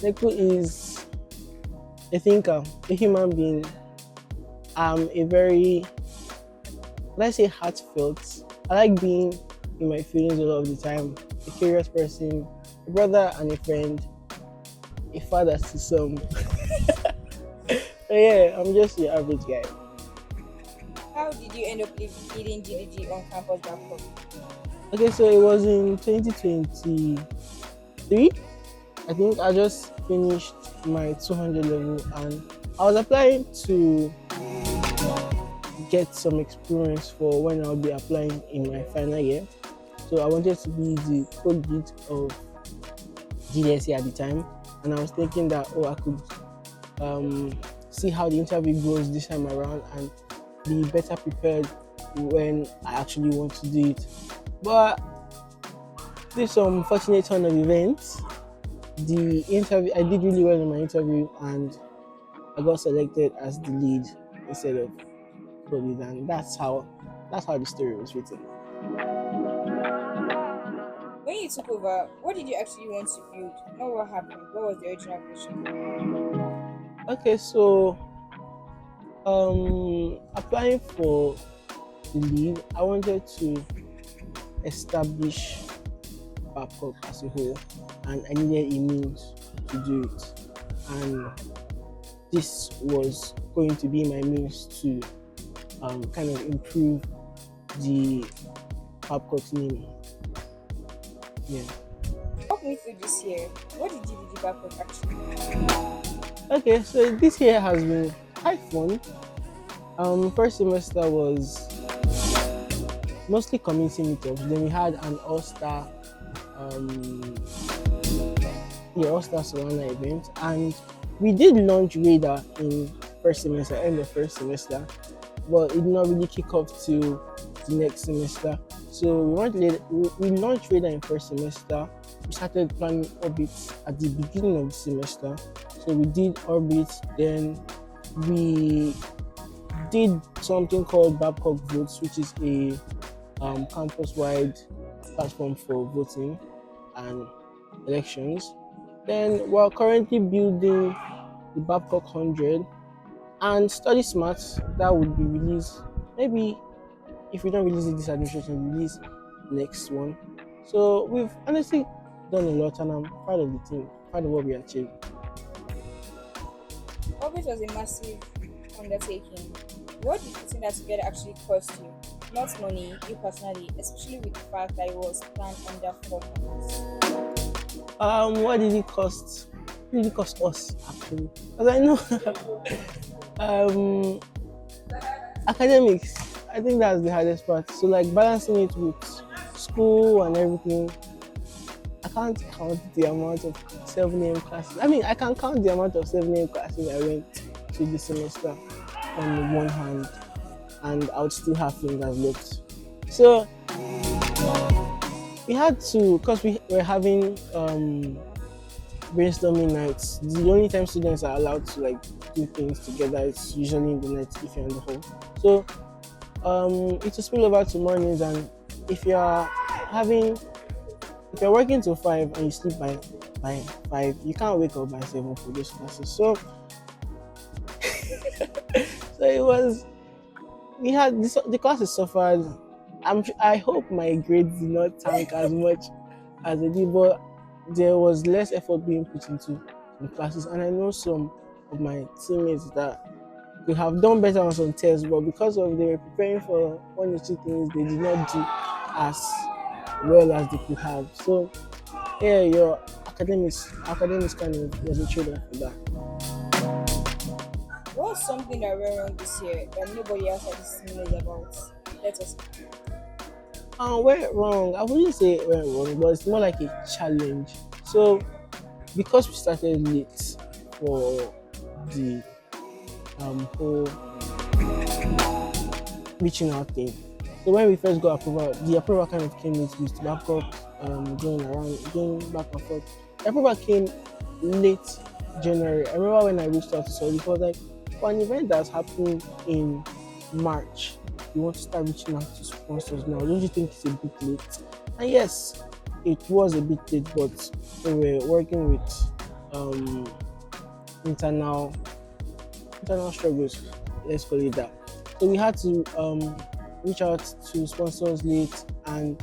Neku is a thinker, a human being. A very, let's say, heartfelt. I like being in my feelings a lot of the time. A curious person, a brother and a friend, a father to some. But yeah, I'm just your average guy. How did you end up leading GDG on campus Babcock? Okay, so it was in 2023. I think I just finished my 200 level and I was applying to get some experience for when I'll be applying in my final year. So I wanted to be the co-lead of GDSE at the time, and I was thinking that I could see how the interview goes this time around and be better prepared when I actually want to do it. But this some unfortunate turn of events. The interview, I did really well in my interview, and I got selected as the lead instead of co-lead, and that's how the story was written. When you took over, what did you actually want to build? Not what happened. What was the original vision? Okay, so applying for the lead, I wanted to establish Babcock as a whole, and I needed a means to do it. And this was going to be my means to kind of improve the Babcock name. Yeah. Walk me through this year. What did GDG Babcock actually Okay, so this year has been quite fun. First semester was mostly community meetups. Then we had an all-star, um, all-star Solana event, and we did launch Radar in first semester, end of first semester, but it did not really kick off till the next semester. So we launched Radar in first semester. We started planning orbits at the beginning of the semester. So we did orbits, then we did something called Babcock Votes, which is a campus-wide platform for voting and elections. Then we're currently building the Babcock 100 and Study Smart that would be released maybe if we don't release it this administration, release next one. So we've honestly done a lot and I'm proud of the team, proud of what we achieved. Orbit was a massive undertaking. What did putting that together actually cost you? Not money, you personally, especially with the fact that it was planned under 4 months. What did it cost? What did it cost us actually? Because I know um academics, I think that's the hardest part. So like balancing it with school and everything, I can't count the amount of 7 a.m. classes. I mean, I can count the amount of 7 a.m. classes I went to this semester on one hand, and I would still have fingers left. So we had to, because we were having brainstorming nights. The only time students are allowed to like do things together is usually in the night if you're in the hall. So it's a spill over to mornings, and if you're having if you're working till 5 and you sleep by 5, you can't wake up by 7 for those classes. So so it was we had this, the classes suffered. I hope my grades did not tank as much as they did, but there was less effort being put into the classes, and I know some of my teammates that could have done better on some tests, but because of they were preparing for one or two things, they did not do as well as they could have. So yeah, your academics kind of was a trade-off for that. What's something that went wrong this year that nobody else has knows about? Let us. Went wrong. I wouldn't say it went wrong, but it's more like a challenge. So because we started late for the whole reaching out thing. So when we first got approval, the approval kind of came with Babcock going back and forth. The approval came late January. I remember when I reached out to Saudi, it was like, for an event that's happening in March, you want to start reaching out to sponsors now. Don't you think it's a bit late? And yes, it was a bit late, but we were working with um, internal internal struggles. Let's call it that. So we had to reach out to sponsors late, and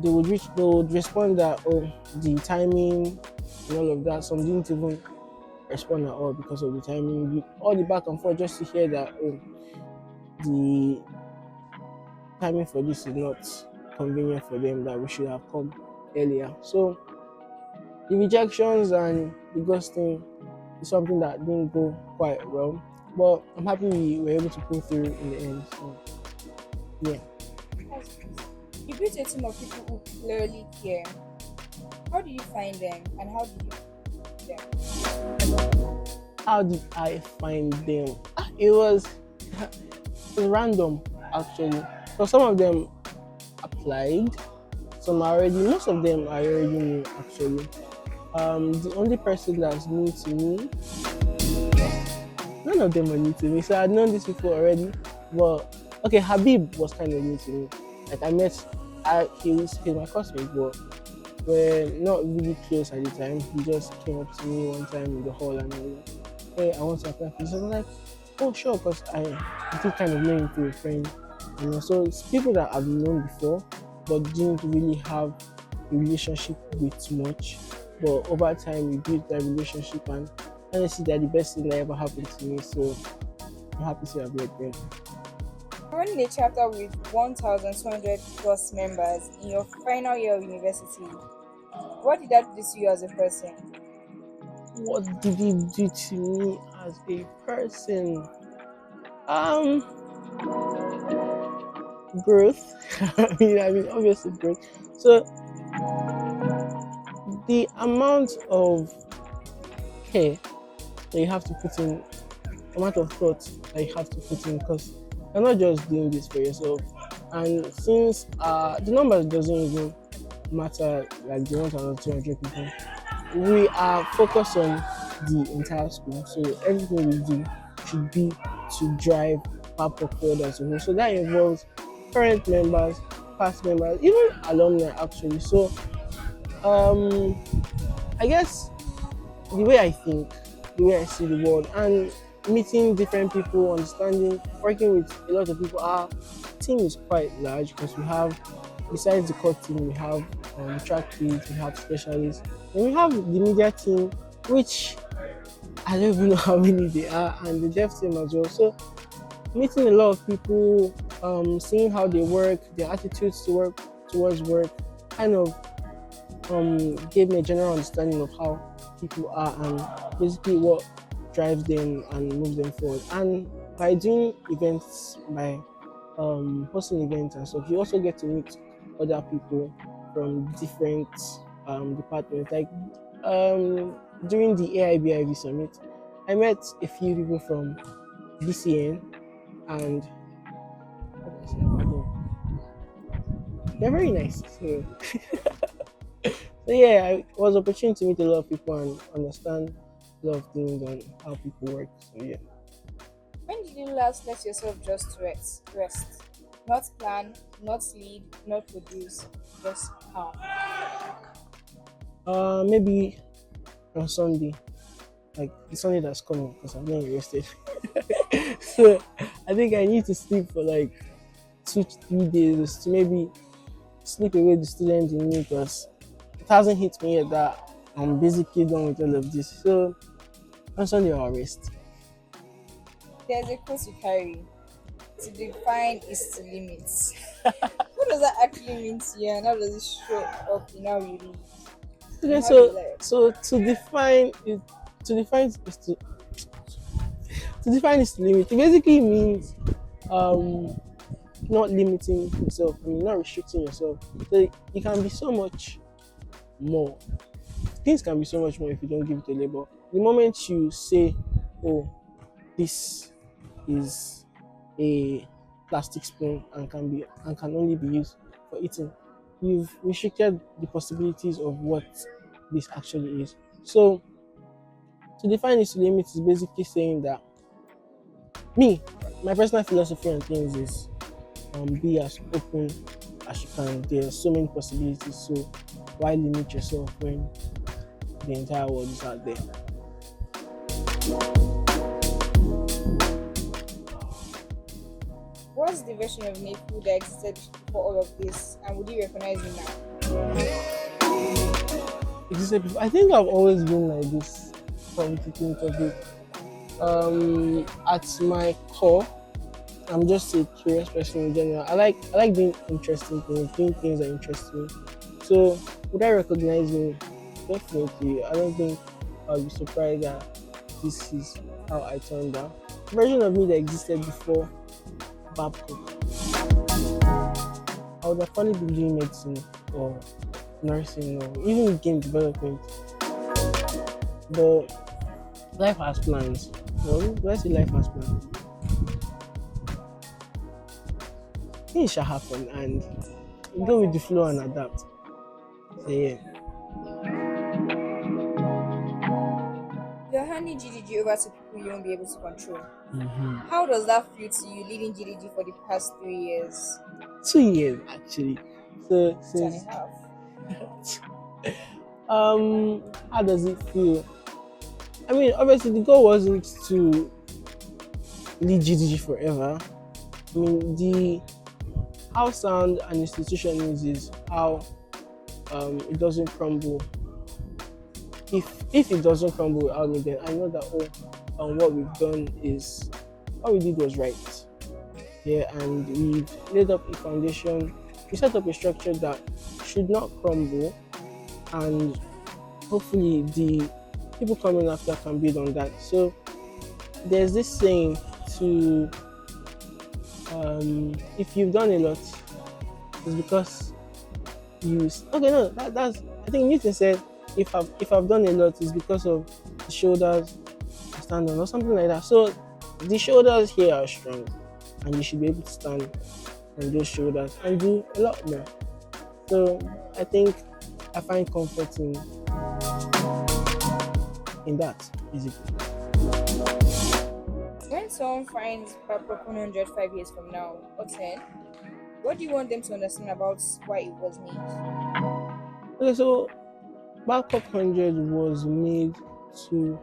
they would respond that, oh, the timing and all of that. Some didn't even respond at all because of the timing. All the back and forth just to hear that, oh, the timing for this is not convenient for them, that we should have come earlier. So the rejections and the ghosting is something that didn't go quite well. But I'm happy we were able to pull through in the end. So yeah. That's good. You built a team of people who clearly care. How do you find them and how did you find them? How did I find them? It was random actually. So some of them applied, most of them are already new actually. The only person that's new to me, none of them are new to me. So I'd known these people already, but okay, Habib was kind of new to me. Like I met, he's my classmate, but we're not really close at the time. He just came up to me one time in the hall and was like, "Hey, I want to apply for this." I was like, "Oh, sure," because I did kind of know him through a friend. So it's people that I've known before, but didn't really have a relationship with much. But over time, we built that relationship, and honestly, they're the best thing that ever happened to me. So I'm happy to have met them. You're running a chapter with 1,200 plus members in your final year of university. What did that do to you as a person? What did it do to me as a person? Um, Growth. I mean, obviously growth. So the amount of care that you have to put in, amount of thought that you have to put in, because you're not just doing this for yourself. And since the numbers doesn't even matter, like the 1,200 people, we are focused on the entire school. So everything we do should be to drive Babcock forward as a whole. So that involves current members, past members, even alumni actually. So um, I guess the way I think, the way I see the world, and meeting different people, understanding, working with a lot of people. Our team is quite large because we have, besides the core team, we have track leads, we have specialists, and we have the media team, which I don't even know how many they are, and the dev team as well. So meeting a lot of people, seeing how they work, their attitudes to work towards work, kind of gave me a general understanding of how people are and basically what drives them and moves them forward. And by doing events, by hosting events and stuff, you also get to meet other people from different departments. Like during the AIBIV summit, I met a few people from BCN, and they're very nice. So yeah, I was opportunity to meet a lot of people and understand a lot of things and how people work. So yeah. When did you last let yourself just rest? Not plan, not lead, not produce, just calm. Maybe on Sunday, like the Sunday that's coming, because I'm not rested. So I think I need to sleep for like 2 3 days to maybe sleep away the student in me, because it hasn't hit me yet that I'm basically done with all of this. So on Sunday I'll rest. There's a quote you carry. To define is to limit. What does that actually mean to you and how does it show up in how you live? Okay, And how do you so live? so to define is to define is to limit. It basically means um not limiting yourself. I mean, not restricting yourself. So you can be so much more. Things can be so much more if you don't give it a label. The moment you say, "Oh, this is a plastic spoon and can only be used for eating," you've restricted the possibilities of what this actually is. So to define this limit is basically saying that me, my personal philosophy on things is be as open as you can. There are so many possibilities, so why limit yourself when the entire world is out there. What's the version of Neku that existed before all of this, and would you recognize him now? Existed before. I think I've always been like this. From to think of it. At my core, I'm just a curious person in general. I like doing interesting things, doing things that interest me. So would I recognize me? Definitely. I don't think I'll be surprised that this is how I turned out. The version of me that existed before Babcock. I would have probably been doing medicine or nursing or even game development. But life has plans. Well, let's say life has plans. Things shall happen and go with the flow and adapt. So yeah. You're handing GDG over to people you won't be able to control. Mm-hmm. How does that feel to you leading GDG for the past 3 years? 2 years actually. So Two and since a half. how does it feel? I mean, obviously the goal wasn't to lead GDG forever. I mean, the how sound an institution is how it doesn't crumble. If it doesn't crumble without me, then I know that what we've done is what we did was right. Yeah, and we've laid up a foundation. We set up a structure that should not crumble, and hopefully the people coming after can build on that. So there's this saying to if you've done a lot, it's because okay, no, that's I think Newton said if I've done a lot, it's because of the shoulders I stand on or something like that. So the shoulders here are strong, and you should be able to stand on those shoulders and do a lot more. So I think I find comfort in that basically. When someone finds Babcock 100 5 years from now, or 10, what do you want them to understand about why it was made? Okay, so Babcock 100 was made to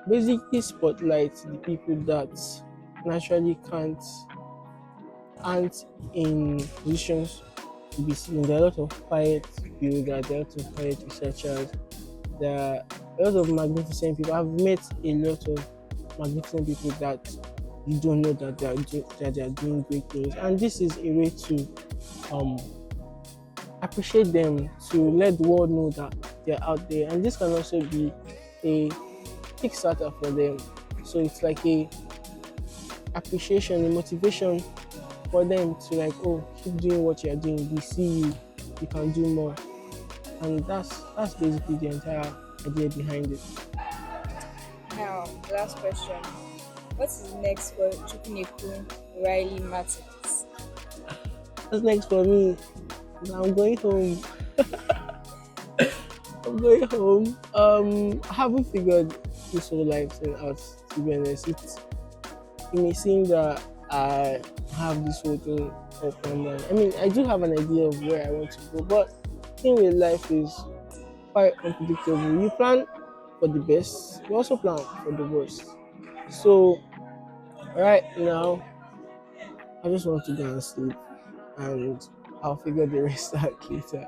basically spotlight the people that naturally aren't in positions to be seen. There are a lot of quiet builders, there are a lot of quiet researchers, there are a lot of magnificent people. I've met a lot of magnificent people that you don't know that they are doing great things, and this is a way to um, appreciate them, to let the world know that they're out there, and this can also be a Kickstarter for them. So it's like a appreciation, a motivation for them to like, oh, keep doing what you're doing. We see you, you can do more, and that's basically the entire idea behind it. Now, last question. What is next for Chukwuneku Riley Martins? What's next for me? I'm going home. I'm going home. I haven't figured this whole life thing out, to be honest. It may seem that I have this whole thing up my mind. I mean, I do have an idea of where I want to go, but the thing with life is quite unpredictable. You plan for the best, you also plan for the worst. So right now, I just want to go and sleep, and I'll figure the rest out later.